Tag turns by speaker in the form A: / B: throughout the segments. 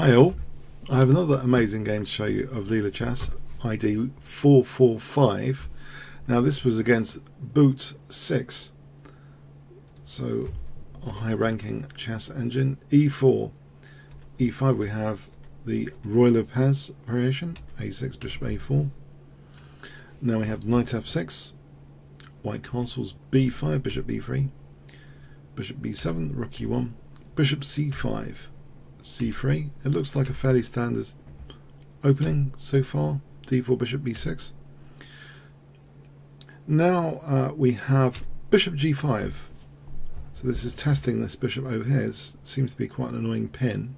A: Hi all, I have another amazing game to show you of Leela Chess, ID 445. Now this was against Booot6, so a high ranking chess engine. E4, E5 we have the Ruy Lopez variation, A6, bishop A4. Now we have knight F6, white castles, B5, bishop B3, bishop B7, rook E1, bishop C5, C3. It looks like a fairly standard opening so far. D4, bishop B6. Now we have bishop G5. So this is testing this bishop over here. It seems to be quite an annoying pin.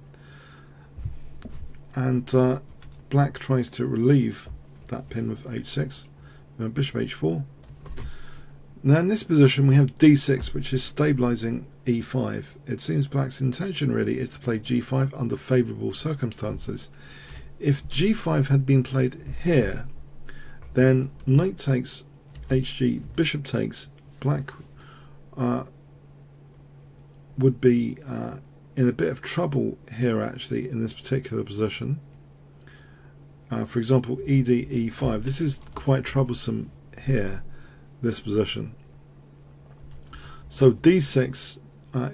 A: And black tries to relieve that pin with H6. Bishop H4. Now in this position we have D6, which is stabilizing E5. It seems black's intention really is to play G5 under favorable circumstances. If G5 had been played here, then knight takes HG, bishop takes, black would be in a bit of trouble here actually in this particular position. For example, ED, E5. This is quite troublesome here, this position. So D6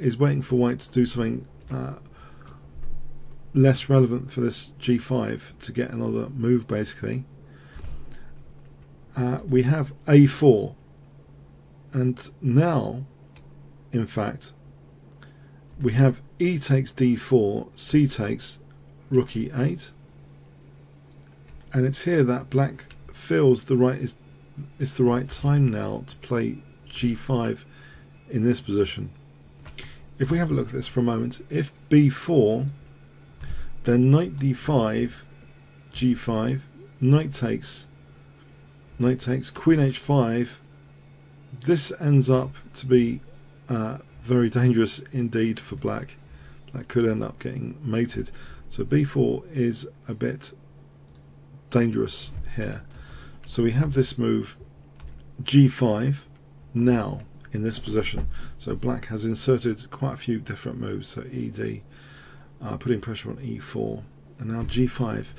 A: is waiting for white to do something less relevant for this G5 to get another move basically. We have A4, and now in fact we have E takes D4, C takes rook E8, and it's here that black feels it's the right time now to play G5 in this position. If we have a look at this for a moment, if B4, then knight D5, G5, knight takes, queen H5. This ends up to be very dangerous indeed for black. That could end up getting mated. So B4 is a bit dangerous here. So we have this move G5 now in this position. So black has inserted quite a few different moves. So ED, putting pressure on E4, and now G5.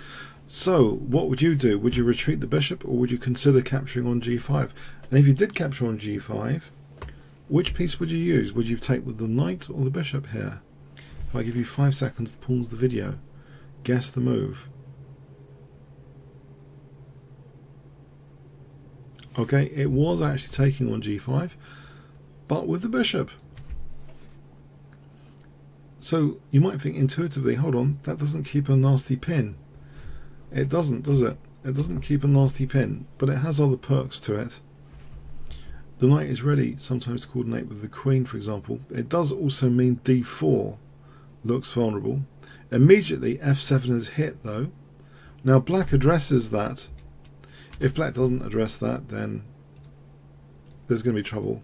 A: So what would you do? Would you retreat the bishop, or would you consider capturing on G5? And if you did capture on G5, which piece would you use? Would you take with the knight or the bishop here? If I give you 5 seconds to pause the video, guess the move. Okay, it was actually taking on G5, but with the bishop. So you might think intuitively, hold on, that doesn't keep a nasty pin. It doesn't, does it? It doesn't keep a nasty pin, but it has other perks to it. The knight is ready sometimes to coordinate with the queen, for example. It does also mean D4 looks vulnerable. Immediately F7 is hit though. Now black addresses that. If black doesn't address that, then there's going to be trouble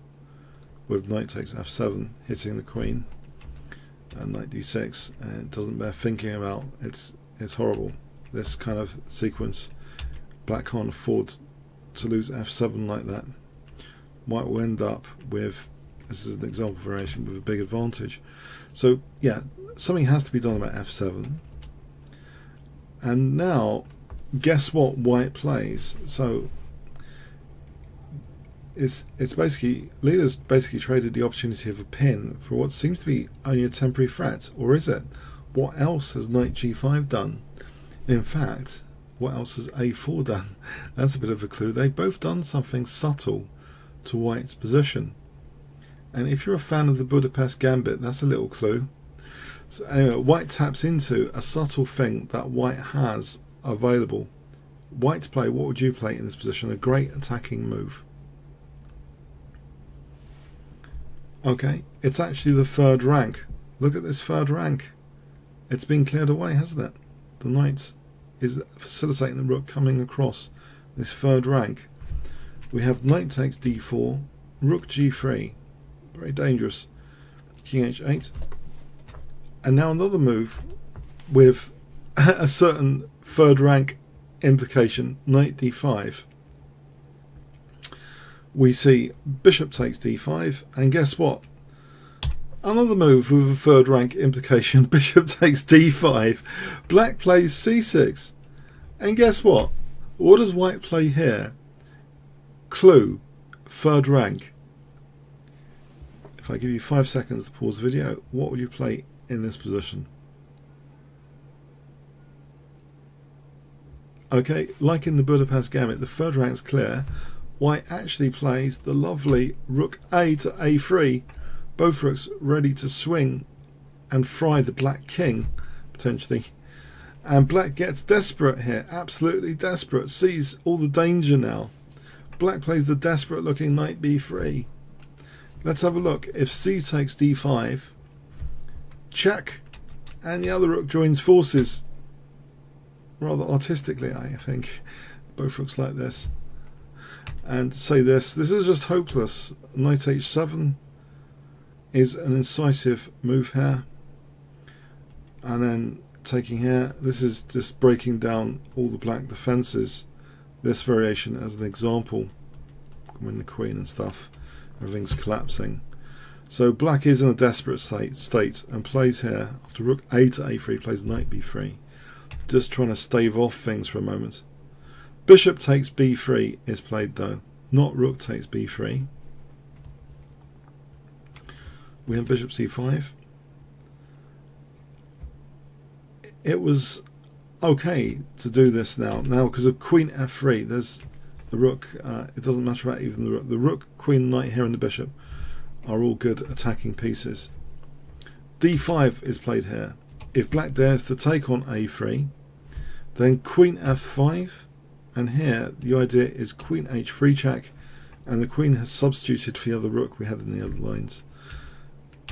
A: with knight takes F7 hitting the queen, and knight D6, and it doesn't bear thinking about. It's horrible, this kind of sequence. Black can't afford to lose F7 like that. White will end up with, this is an example variation, with a big advantage. So yeah, something has to be done about F7. And now guess what white plays? So it's basically, Leela's basically traded the opportunity of a pin for what seems to be only a temporary threat. Or is it? What else has knight G5 done? In fact, what else has A4 done? That's a bit of a clue. They've both done something subtle to white's position. And if you're a fan of the Budapest Gambit, that's a little clue. So anyway, white taps into a subtle thing that white has available. White's play, what would you play in this position? A great attacking move. Okay, it's actually the third rank. Look at this third rank. It's been cleared away, hasn't it? The knight is facilitating the rook coming across this third rank. We have knight takes D4, rook G3, very dangerous, king H8, and now another move with a certain third rank implication, knight D5. We see bishop takes D5, and guess what? another move with a third rank implication. Bishop takes d5. Black plays c6. And guess what? What does white play here? Clue, third rank. If I give you 5 seconds to pause the video, what would you play in this position? Okay, like in the Budapest Gambit, the third rank's clear. White actually plays the lovely rook a to a3. Both rooks ready to swing and fry the black king, potentially. And black gets desperate here, absolutely desperate, sees all the danger now. Black plays the desperate looking knight b3. Let's have a look. If c takes d5, check, and the other rook joins forces. Rather artistically, I think. Both rooks like this. And say this is just hopeless. Knight h7 is an incisive move here. And then taking here, this is just breaking down all the black defenses. This variation as an example. Win the queen and stuff. Everything's collapsing. So black is in a desperate state and plays here. After rook a to a3, plays knight b3. Just trying to stave off things for a moment. Bishop takes b3 is played though. Not rook takes b3. We have bishop c5. It was okay to do this now because of queen f3. There's the rook. It doesn't matter about even the rook. The rook, queen, knight here, and the bishop are all good attacking pieces. d5 is played here. If black dares to take on a3, then queen f5, and here the idea is queen h3 check, and the queen has substituted for the other rook we had in the other lines.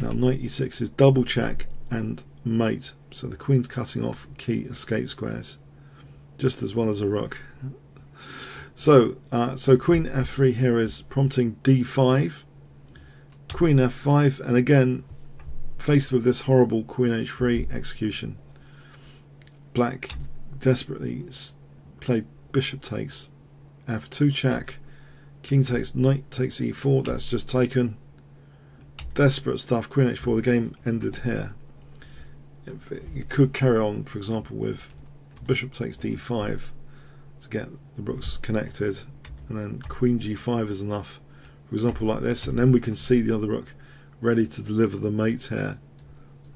A: Now knight e6 is double check and mate, so the queen's cutting off key escape squares, just as well as a rook. So queen f3 here is prompting d5, queen f5, and again faced with this horrible queen h3 execution, black desperately played bishop takes, f2 check, king takes, knight takes e4, that's just taken. Desperate stuff, queen h4, the game ended here. You could carry on, for example, with bishop takes d5 to get the rooks connected, and then queen g5 is enough, for example like this, and then we can see the other rook ready to deliver the mate here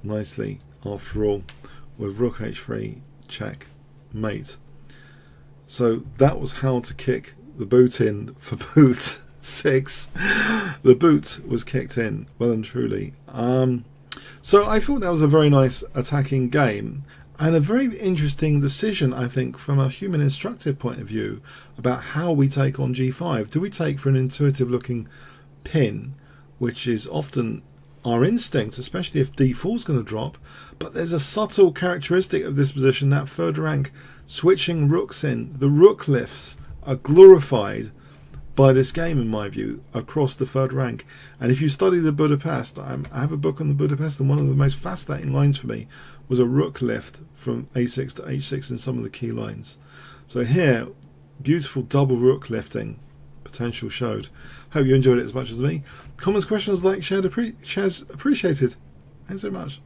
A: nicely after all, with rook h3 check mate. So that was how to kick the boot in for Booot6. The boot was kicked in well and truly. So I thought that was a very nice attacking game and a very interesting decision, I think, from a human instructive point of view about how we take on g5. Do we take for an intuitive looking pin, which is often our instinct, especially if d4 is going to drop, but there's a subtle characteristic of this position, that third rank switching rooks in. The rook lifts are glorified by this game, in my view, across the third rank. And if you study the Budapest, I have a book on the Budapest, and one of the most fascinating lines for me was a rook lift from a6 to h6 in some of the key lines. So here, beautiful double rook lifting potential showed. Hope you enjoyed it as much as me. Comments, questions, like, shared, appreciated. Thanks so much.